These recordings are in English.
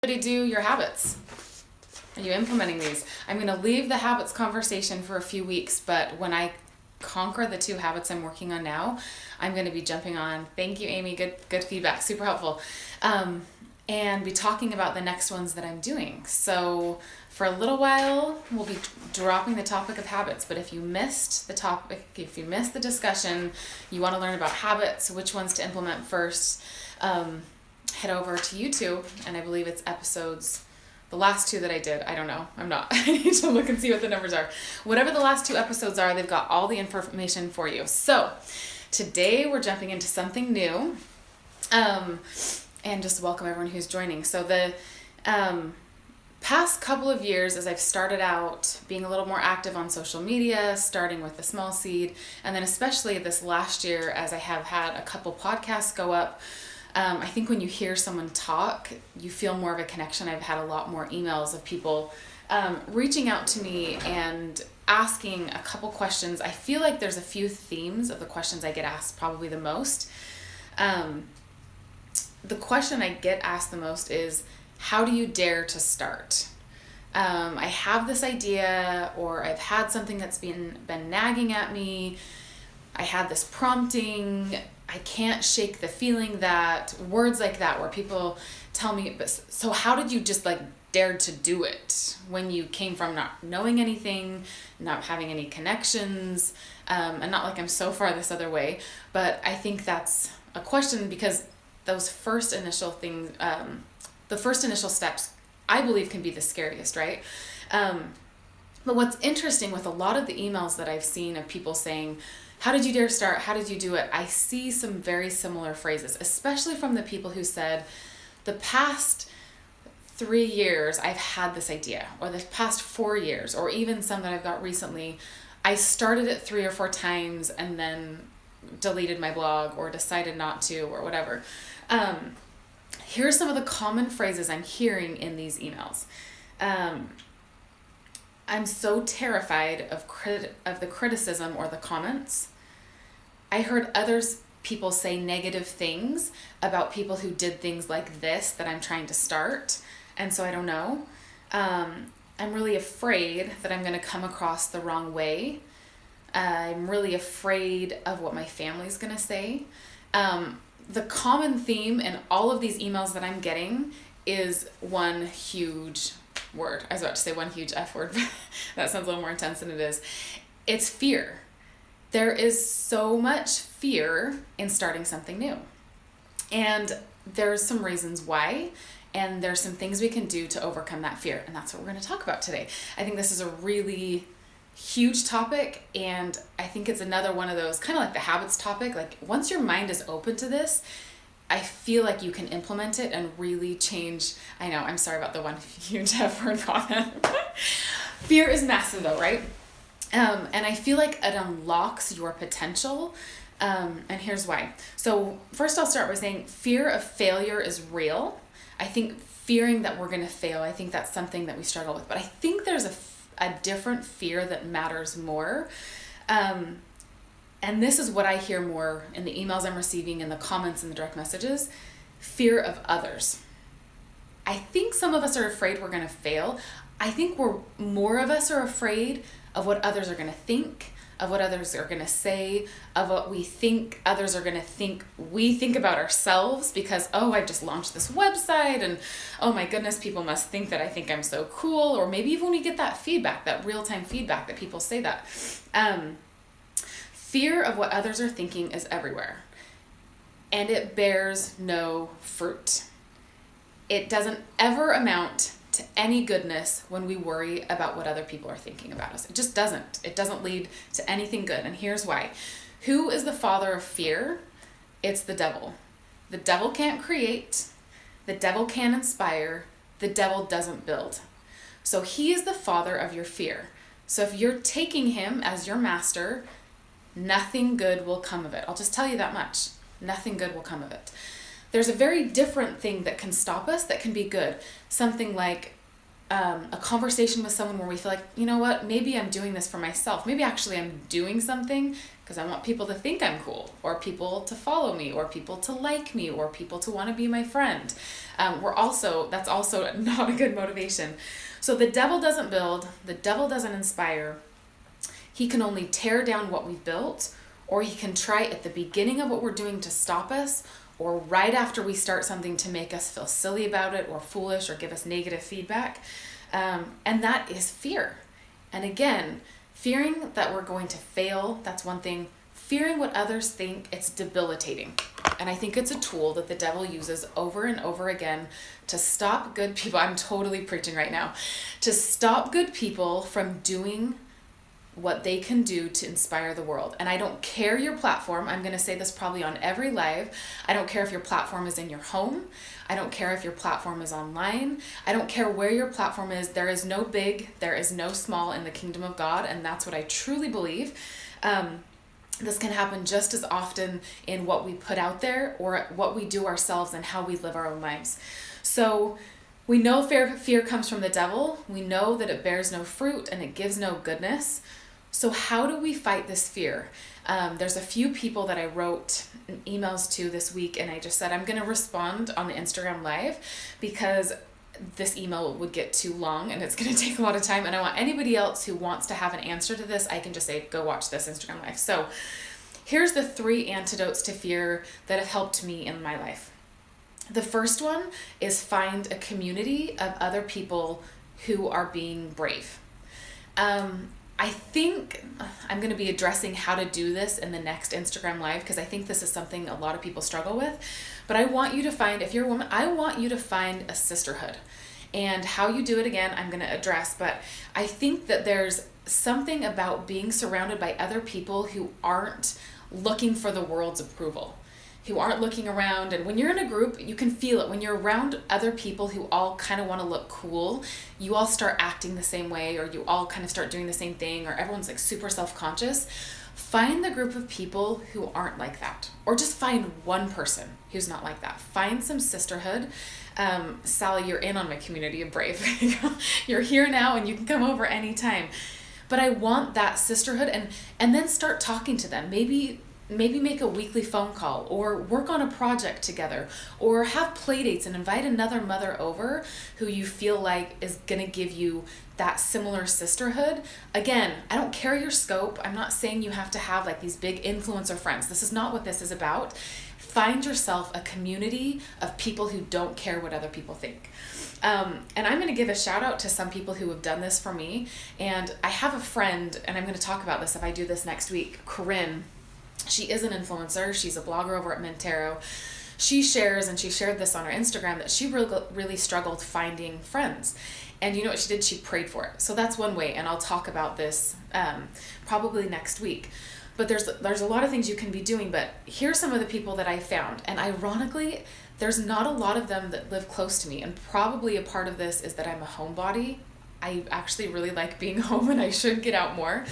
Do your habits. Are you implementing these? I'm going to leave the habits conversation for a few weeks, but when I conquer the 2 habits I'm working on now, I'm going to be jumping on. Thank you, Amy. Good feedback. Super helpful. And be talking about the next ones that I'm doing. So for a little while, we'll be dropping the topic of habits. But if you missed the topic, if you missed the discussion, you want to learn about habits, which ones to implement first, head over to YouTube, and I believe it's episodes, the last 2 that I did. I don't know. I'm not. I need to look and see what the numbers are. Whatever the last 2 episodes are, they've got all the information for you. So today we're jumping into something new. And just welcome everyone who's joining. So the past couple of years, as I've started out being a little more active on social media, starting with the small seed, and then especially this last year as I have had a couple podcasts go up, I think when you hear someone talk, you feel more of a connection. I've had a lot more emails of people reaching out to me and asking a couple questions. I feel like there's a few themes of the questions I get asked probably the most. The question I get asked the most is, how do you dare to start? I have this idea, or I've had something that's been nagging at me. I had this prompting. I can't shake the feeling that, words like that, where people tell me, but so how did you just dared to do it when you came from not knowing anything, not having any connections, and not like I'm so far this other way, but I think that's a question because those first initial things, the first initial steps, I believe can be the scariest, right? But what's interesting with a lot of the emails that I've seen of people saying, how did you dare start? How did you do it? I see some very similar phrases, especially from the people who said, the past 3 years, I've had this idea, or the past 4 years, or even some that I've got recently, I started it 3 or 4 times and then deleted my blog or decided not to or whatever. Here's some of the common phrases I'm hearing in these emails. I'm so terrified of the criticism or the comments. I heard people say negative things about people who did things like this that I'm trying to start, and so I don't know. I'm really afraid that I'm going to come across the wrong way. I'm really afraid of what my family's going to say. The common theme in all of these emails that I'm getting is one huge word. I was about to say one huge F word, but that sounds a little more intense than it is. It's fear. There is so much fear in starting something new. And there's some reasons why, and there's some things we can do to overcome that fear. And that's what we're going to talk about today. I think this is a really huge topic, and I think it's another one of those, kind of like the habits topic, like once your mind is open to this, I feel like you can implement it and really change. I know, I'm sorry about the one huge F word comment. Fear is massive though, right? And I feel like it unlocks your potential, and here's why. So first I'll start by saying fear of failure is real. I think fearing that we're going to fail, I think that's something that we struggle with, but I think there's a different fear that matters more. And this is what I hear more in the emails I'm receiving, in the comments and the direct messages, fear of others. I think some of us are afraid we're going to fail. I think more of us are afraid of what others are going to think, of what others are going to say, of what we think others are going to think we think about ourselves because, oh, I've just launched this website and, oh my goodness, people must think that I think I'm so cool. Or maybe even when we get that feedback, that real-time feedback that people say that. Fear of what others are thinking is everywhere, and it bears no fruit. It doesn't ever amount to any goodness when we worry about what other people are thinking about us. It just doesn't. It doesn't lead to anything good, and here's why. Who is the father of fear? It's the devil. The devil can't create. The devil can't inspire. The devil doesn't build. So he is the father of your fear. So if you're taking him as your master, nothing good will come of it. I'll just tell you that much. Nothing good will come of it. There's a very different thing that can stop us that can be good. Something like a conversation with someone where we feel like, you know what, maybe I'm doing this for myself. Maybe actually I'm doing something because I want people to think I'm cool, or people to follow me, or people to like me, or people to want to be my friend. That's also not a good motivation. So the devil doesn't build, the devil doesn't inspire. He can only tear down what we've built, or he can try at the beginning of what we're doing to stop us, or right after we start something to make us feel silly about it, or foolish, or give us negative feedback. And that is fear. And again, fearing that we're going to fail, that's one thing. Fearing what others think, it's debilitating. And I think it's a tool that the devil uses over and over again to stop good people. I'm totally preaching right now. To stop good people from doing what they can do to inspire the world. And I don't care your platform. I'm going to say this probably on every live. I don't care if your platform is in your home. I don't care if your platform is online. I don't care where your platform is. There is no big, there is no small in the kingdom of God. And that's what I truly believe. This can happen just as often in what we put out there or what we do ourselves and how we live our own lives. So we know fear comes from the devil. We know that it bears no fruit and it gives no goodness. So how do we fight this fear? There's a few people that I wrote emails to this week, and I just said, I'm going to respond on the Instagram live because this email would get too long and it's going to take a lot of time. And I want anybody else who wants to have an answer to this, I can just say, go watch this Instagram live. So here's the 3 antidotes to fear that have helped me in my life. The first one is find a community of other people who are being brave. I think I'm going to be addressing how to do this in the next Instagram live because I think this is something a lot of people struggle with. But I want you to find, if you're a woman, I want you to find a sisterhood. And how you do it, again, I'm going to address. But I think that there's something about being surrounded by other people who aren't looking for the world's approval, who aren't looking around. And when you're in a group, you can feel it. When you're around other people who all kind of want to look cool, you all start acting the same way, or you all kind of start doing the same thing, or everyone's like super self-conscious. Find the group of people who aren't like that, or just find one person who's not like that. Find some sisterhood. Sally, you're in on my community of brave. You're here now and you can come over anytime. But I want that sisterhood, and then start talking to them. Maybe make a weekly phone call, or work on a project together, or have play dates and invite another mother over who you feel like is going to give you that similar sisterhood. Again, I don't care your scope. I'm not saying you have to have like these big influencer friends. This is not what this is about. Find yourself a community of people who don't care what other people think. And I'm going to give a shout out to some people who have done this for me. And I have a friend, and I'm going to talk about this if I do this next week, Corinne. She is an influencer. She's a blogger over at Montero. She shares, and she shared this on her Instagram, that she really struggled finding friends. And you know what she did? She prayed for it. So that's one way, and I'll talk about this probably next week. But there's a lot of things you can be doing, but here's some of the people that I found. And ironically, there's not a lot of them that live close to me. And probably a part of this is that I'm a homebody. I actually really like being home, and I should get out more.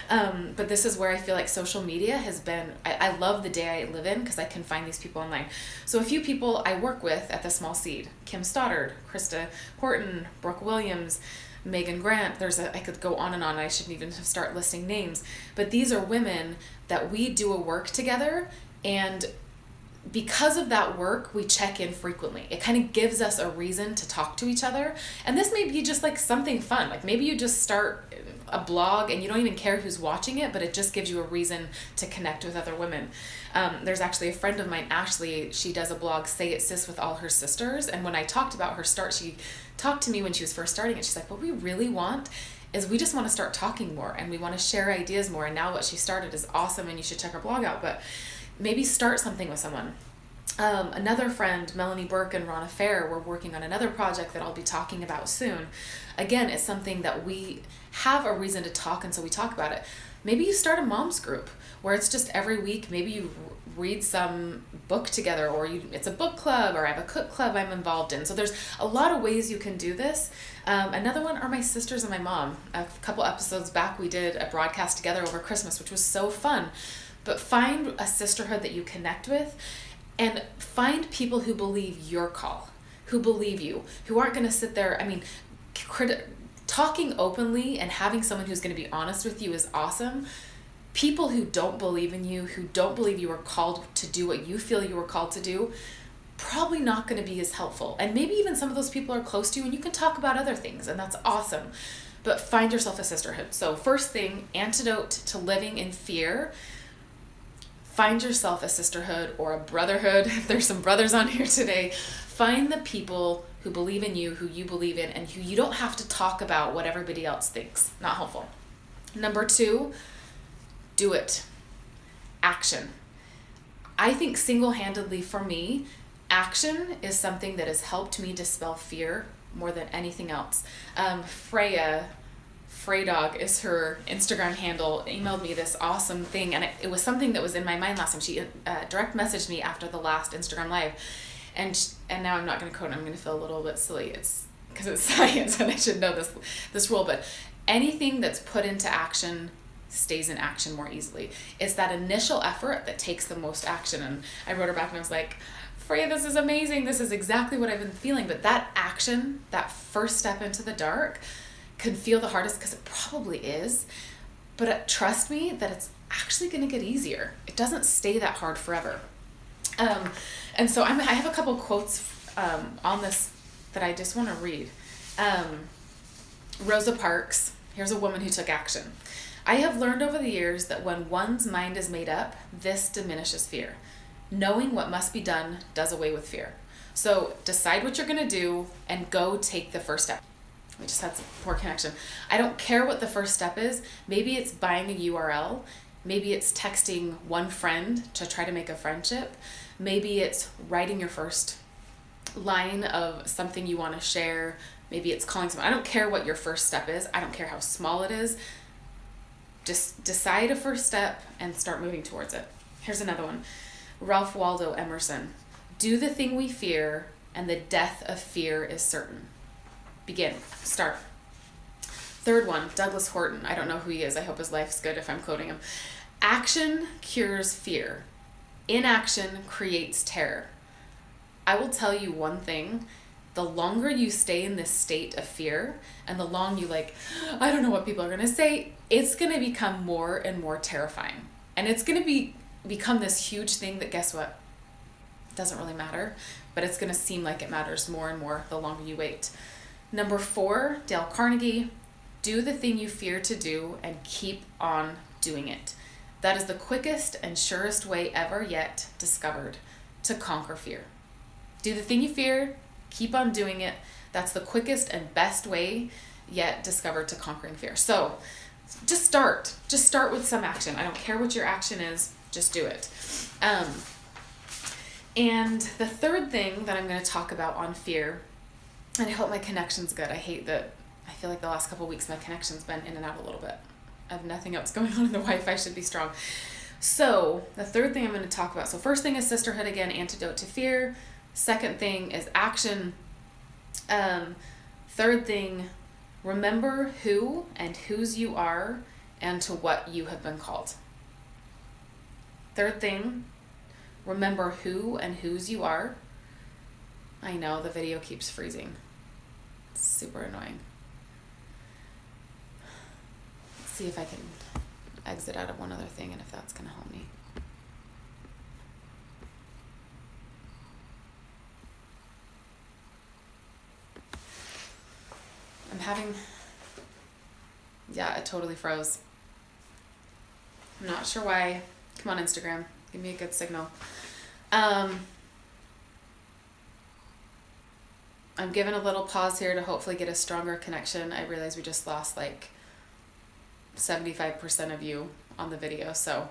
But this is where I feel like social media has been, I love the day I live in because I can find these people online. So a few people I work with at the Small Seed: Kim Stoddard, Krista Horton, Brooke Williams, Megan Grant. I could go on and on. I shouldn't even start listing names. But these are women that we do a work together, and because of that work, we check in frequently. It kind of gives us a reason to talk to each other. And this may be just like something fun. Like maybe you just start a blog and you don't even care who's watching it, but it just gives you a reason to connect with other women. There's actually a friend of mine, Ashley. She does a blog, Say It Sis, with all her sisters. And when I talked about her start, she talked to me when she was first starting it. She's like, what we really want is we just want to start talking more, and we want to share ideas more. And now what she started is awesome, and you should check her blog out. But maybe start something with someone. Another friend, Melanie Burke and Ronna Fair, we're working on another project that I'll be talking about soon. Again, it's something that we have a reason to talk, and so we talk about it. Maybe you start a mom's group where it's just every week. Maybe you read some book together, or it's a book club, or I have a cook club I'm involved in. So there's a lot of ways you can do this. Another one are my sisters and my mom. A couple episodes back, we did a broadcast together over Christmas, which was so fun. But find a sisterhood that you connect with, and find people who believe your call, who believe you, who aren't going to sit there. I mean, talking openly and having someone who's going to be honest with you is awesome. People who don't believe in you, who don't believe you are called to do what you feel you were called to do, probably not going to be as helpful. And maybe even some of those people are close to you and you can talk about other things, and that's awesome. But find yourself a sisterhood. So first thing, antidote to living in fear. Find yourself a sisterhood or a brotherhood. If there's some brothers on here today, find the people who believe in you, who you believe in, and who you don't have to talk about what everybody else thinks. Not helpful. Number 2, do it. Action. I think single-handedly for me, action is something that has helped me dispel fear more than anything else. Freydog is her Instagram handle, emailed me this awesome thing, and it was something that was in my mind last time. She direct messaged me after the last Instagram live, and now I'm not going to quote, I'm going to feel a little bit silly. It's because it's science and I should know this rule, but anything that's put into action stays in action more easily. It's that initial effort that takes the most action. And I wrote her back and I was like, Freya, this is amazing. This is exactly what I've been feeling. But that action, that first step into the dark, can feel the hardest because it probably is. But trust me that it's actually going to get easier. It doesn't stay that hard forever. And so I have a couple quotes on this that I just want to read. Rosa Parks, here's a woman who took action. I have learned over the years that when one's mind is made up, this diminishes fear. Knowing what must be done does away with fear. So decide what you're going to do and go take the first step. We just had some poor connection. I don't care what the first step is. Maybe it's buying a URL. Maybe it's texting one friend to try to make a friendship. Maybe it's writing your first line of something you want to share. Maybe it's calling someone. I don't care what your first step is. I don't care how small it is. Just decide a first step and start moving towards it. Here's another one. Ralph Waldo Emerson. Do the thing we fear, and the death of fear is certain. Begin. Start. Third one, Douglas Horton. I don't know who he is. I hope his life's good if I'm quoting him. Action cures fear. Inaction creates terror. I will tell you one thing. The longer you stay in this state of fear, and the longer you I don't know what people are going to say, it's going to become more and more terrifying. And it's going to become this huge thing that, guess what? It doesn't really matter, but it's going to seem like it matters more and more the longer you wait. Number 4, Dale Carnegie, do the thing you fear to do and keep on doing it. That is the quickest and surest way ever yet discovered to conquer fear. Do the thing you fear, keep on doing it. That's the quickest and best way yet discovered to conquering fear. So just start. Just start with some action. I don't care what your action is. Just do it. And the third thing that I'm going to talk about on fear, and I hope my connection's good. I feel like the last couple of weeks my connection's been in and out a little bit. I have nothing else going on, and the Wi-Fi should be strong. So the third thing I'm going to talk about. So first thing is sisterhood again, antidote to fear. Second thing is action. Third thing, remember who and whose you are and to what you have been called. Third thing, remember who and whose you are. I know the video keeps freezing. It's super annoying. Let's see if I can exit out of one other thing and if that's going to help me. It totally froze. I'm not sure why. Come on, Instagram. Give me a good signal. I'm giving a little pause here to hopefully get a stronger connection. I realize we just lost 75% of you on the video, so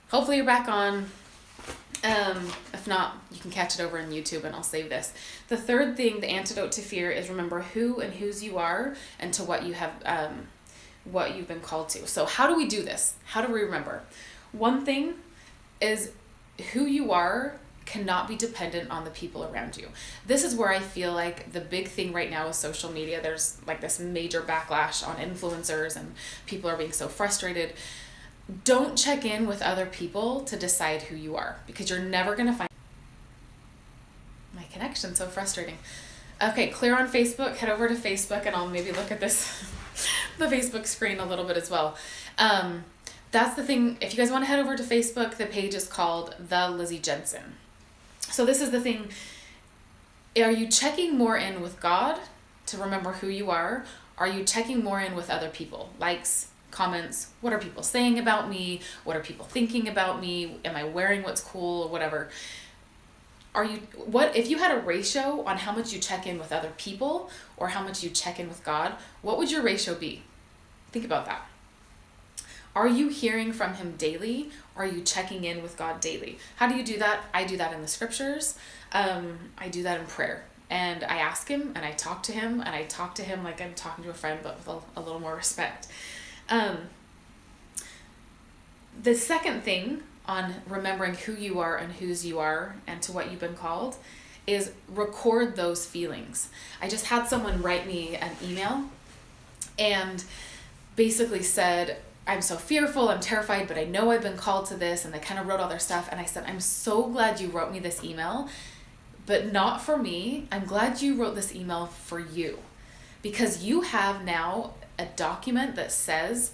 hopefully you're back on. If not, you can catch it over on YouTube and I'll save this. The third thing, the antidote to fear, is remember who and whose you are and to what you have, what you've been called to. So how do we do this? How do we remember? One thing is who you are cannot be dependent on the people around you. This is where I feel like the big thing right now is social media. There's this major backlash on influencers and people are being so frustrated. Don't check in with other people to decide who you are because you're never going to find my connection. So frustrating. Okay, clear on Facebook. Head over to Facebook and I'll maybe look at this, the Facebook screen a little bit as well. that's the thing. If you guys want to head over to Facebook, the page is called The Lizzie Jensen. So this is the thing. Are you checking more in with God to remember who you are? Are you checking more in with other people? Likes, comments, what are people saying about me? What are people thinking about me? Am I wearing what's cool or whatever? If you had a ratio on how much you check in with other people or how much you check in with God, what would your ratio be? Think about that. Are you hearing from him daily? Or are you checking in with God daily? How do you do that? I do that in the scriptures. I do that in prayer. And I ask him and I talk to him and I talk to him like I'm talking to a friend, but with a little more respect. The second thing on remembering who you are and whose you are and to what you've been called is record those feelings. I just had someone write me an email and basically said, I'm so fearful, I'm terrified, but I know I've been called to this, and they kind of wrote all their stuff, and I said, I'm so glad you wrote me this email, but not for me. I'm glad you wrote this email for you, because you have now a document that says,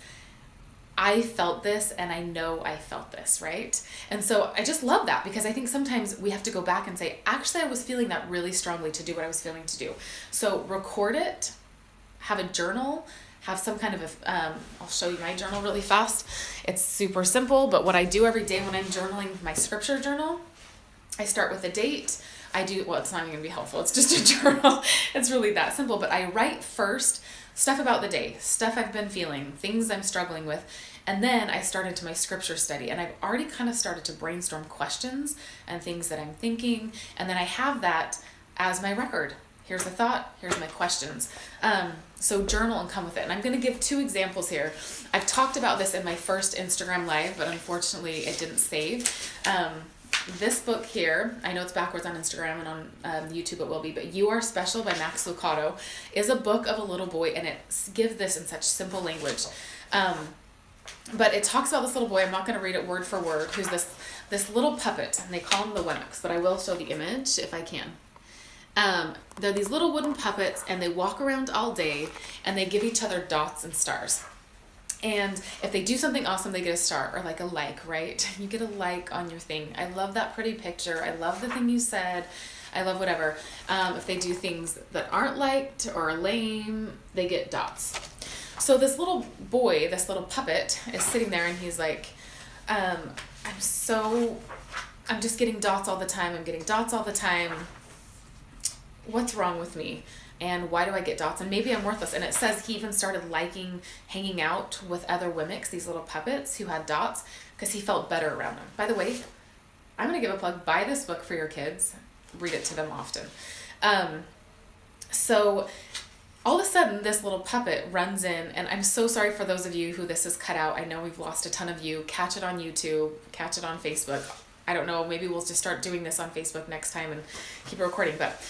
I felt this and I know I felt this, right? And so I just love that, because I think sometimes we have to go back and say, actually, I was feeling that really strongly to do what I was feeling to do. So record it, have a journal, have some kind of I'll show you my journal really fast. It's super simple, but what I do every day when I'm journaling my scripture journal, I start with a date. It's not even gonna be helpful. It's just a journal. It's really that simple, but I write first stuff about the day, stuff I've been feeling, things I'm struggling with. And then I start into my scripture study, and I've already kind of started to brainstorm questions and things that I'm thinking. And then I have that as my record. Here's a thought, here's my questions. So journal and come with it. And I'm going to give 2 examples here. I've talked about this in my first Instagram live, but unfortunately it didn't save. This book here, I know it's backwards on Instagram and on YouTube it will be, but You Are Special by Max Lucado is a book of a little boy, and it gives this in such simple language. But it talks about this little boy. I'm not going to read it word for word, who's this little puppet, and they call him the Wemmicks, but I will show the image if I can. They're these little wooden puppets, and they walk around all day, and they give each other dots and stars. And if they do something awesome, they get a star, or like a like, right? You get a like on your thing. I love that pretty picture. I love the thing you said. I love whatever. If they do things that aren't liked or are lame, they get dots. So this little boy, this little puppet, is sitting there, and he's like, I'm just getting dots all the time. I'm getting dots all the time. What's wrong with me? And why do I get dots? And maybe I'm worthless. And it says he even started liking hanging out with other Wemmicks, these little puppets who had dots, because he felt better around them. By the way, I'm going to give a plug. Buy this book for your kids. Read it to them often. So all of a sudden, this little puppet runs in, and I'm so sorry for those of you who this is cut out. I know we've lost a ton of you. Catch it on YouTube. Catch it on Facebook. I don't know. Maybe we'll just start doing this on Facebook next time and keep it recording. But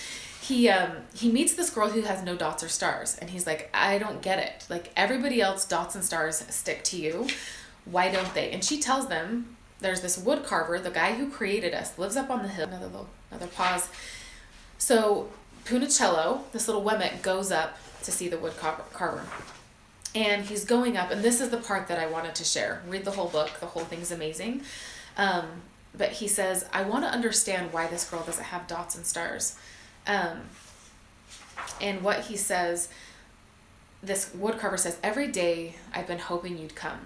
he meets this girl who has no dots or stars, and he's like, I don't get it. Like, everybody else, dots and stars stick to you. Why don't they? And she tells them, there's this wood carver, the guy who created us, lives up on the hill. Another pause. So Punicello, this little Wemmick, goes up to see the wood carver. And he's going up, and this is the part that I wanted to share. Read the whole book. The whole thing's amazing. But he says, I want to understand why this girl doesn't have dots and stars. And what he says, this woodcarver says, every day I've been hoping you'd come.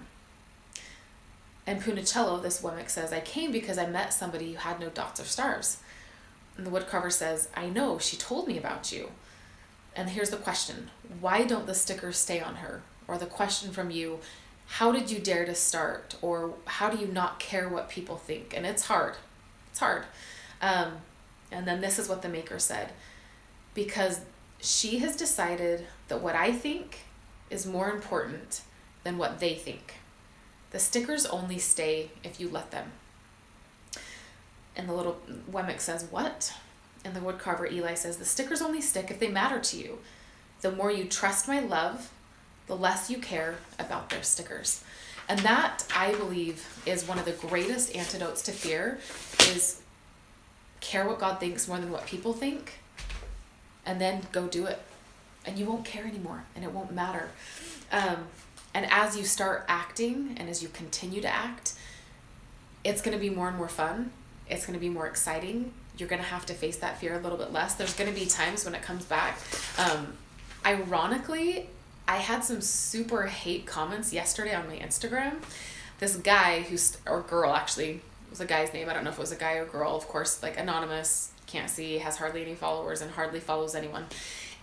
And Punicello, this Wemmick, says, I came because I met somebody who had no dots or stars. And the woodcarver says, I know, she told me about you. And here's the question, why don't the stickers stay on her? Or the question from you, how did you dare to start? Or how do you not care what people think? And it's hard. It's hard. And then this is what the maker said, because she has decided that what I think is more important than what they think. The stickers only stay if you let them. And the little Wemmick says, what? And the woodcarver Eli says, the stickers only stick if they matter to you. The more you trust my love, the less you care about their stickers. And that, I believe, is one of the greatest antidotes to fear, is care what God thinks more than what people think, and then go do it. And you won't care anymore, and it won't matter. And as you start acting and as you continue to act, it's going to be more and more fun. It's going to be more exciting. You're going to have to face that fear a little bit less. There's going to be times when it comes back. Ironically, I had some super hate comments yesterday on my Instagram. This guy or girl actually, it was a guy's name. I don't know if it was a guy or girl. Of course, like anonymous, can't see, has hardly any followers and hardly follows anyone,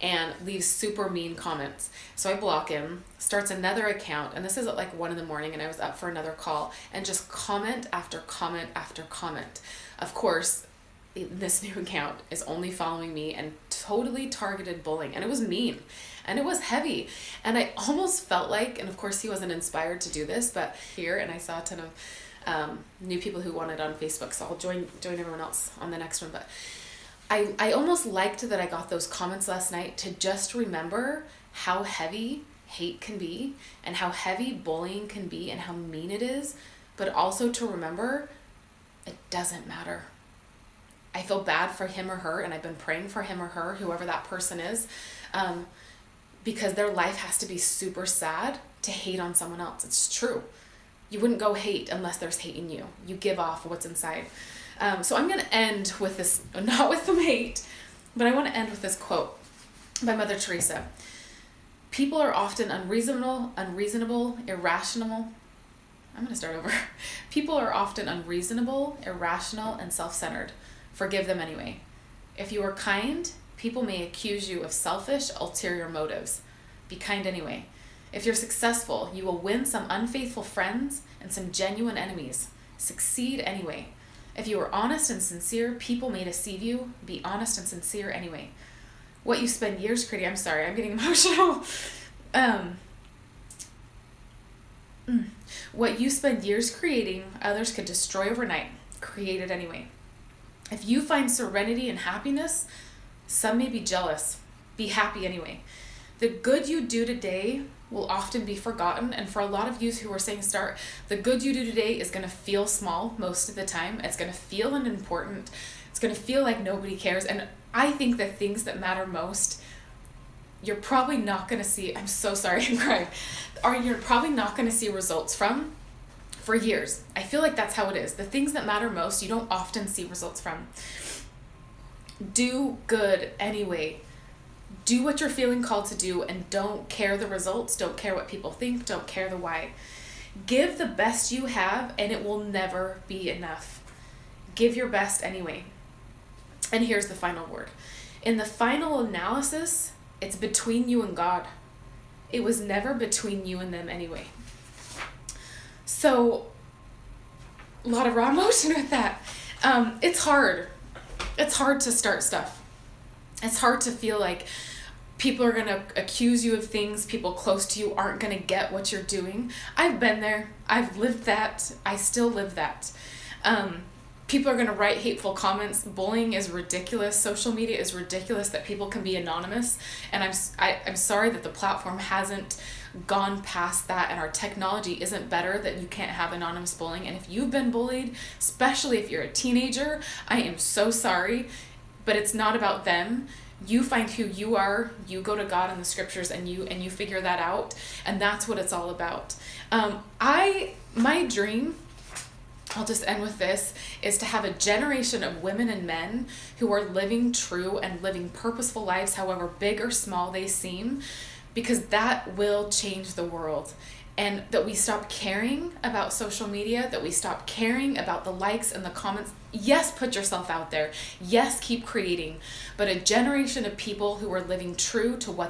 and leaves super mean comments. So I block him, starts another account, and this is at like 1 a.m, and I was up for another call, and just comment after comment after comment. Of course, this new account is only following me and totally targeted bullying, and it was mean and it was heavy, and I almost felt like, and of course he wasn't inspired to do this, but here, and I saw a ton of new people who wanted on Facebook, so I'll join everyone else on the next one. But I almost liked that I got those comments last night to just remember how heavy hate can be and how heavy bullying can be and how mean it is, but also to remember it doesn't matter. I feel bad for him or her, and I've been praying for him or her, whoever that person is, because their life has to be super sad to hate on someone else. It's true. You wouldn't go hate unless there's hate in you. You give off what's inside. So I'm going to end with this, not with some hate, but I want to end with this quote by Mother Teresa. People are often unreasonable, irrational. I'm going to start over. People are often unreasonable, irrational, and self-centered. Forgive them anyway. If you are kind, people may accuse you of selfish, ulterior motives. Be kind anyway. If you're successful, you will win some unfaithful friends and some genuine enemies. Succeed anyway. If you are honest and sincere, people may deceive you. Be honest and sincere anyway. What you spend years creating, I'm sorry, I'm getting emotional. What you spend years creating, others could destroy overnight. Create it anyway. If you find serenity and happiness, some may be jealous. Be happy anyway. The good you do today will often be forgotten, and for a lot of you who are saying start, the good you do today is going to feel small most of the time. It's going to feel unimportant. It's going to feel like nobody cares, and I think the things that matter most, you're probably not going to see, I'm so sorry, I'm crying, you're probably not going to see results from for years. I feel like that's how it is. The things that matter most, you don't often see results from. Do good anyway. Do what you're feeling called to do, and don't care the results, don't care what people think, don't care the why. Give the best you have, and it will never be enough. Give your best anyway. And here's the final word. In the final analysis, it's between you and God. It was never between you and them anyway. So, a lot of raw emotion with that. It's hard. It's hard to start stuff. It's hard to feel like people are going to accuse you of things. People close to you aren't going to get what you're doing. I've been there. I've lived that. I still live that. People are going to write hateful comments. Bullying is ridiculous. Social media is ridiculous that people can be anonymous. And I'm sorry that the platform hasn't gone past that, and our technology isn't better that you can't have anonymous bullying. And if you've been bullied, especially if you're a teenager, I am so sorry, but it's not about them. You find who you are, you go to God in the scriptures, and you figure that out, and that's what it's all about. My dream, I'll just end with this, is to have a generation of women and men who are living true and living purposeful lives, however big or small they seem, because that will change the world. And that we stop caring about social media, that we stop caring about the likes and the comments. Yes, put yourself out there. Yes, keep creating. But a generation of people who are living true to what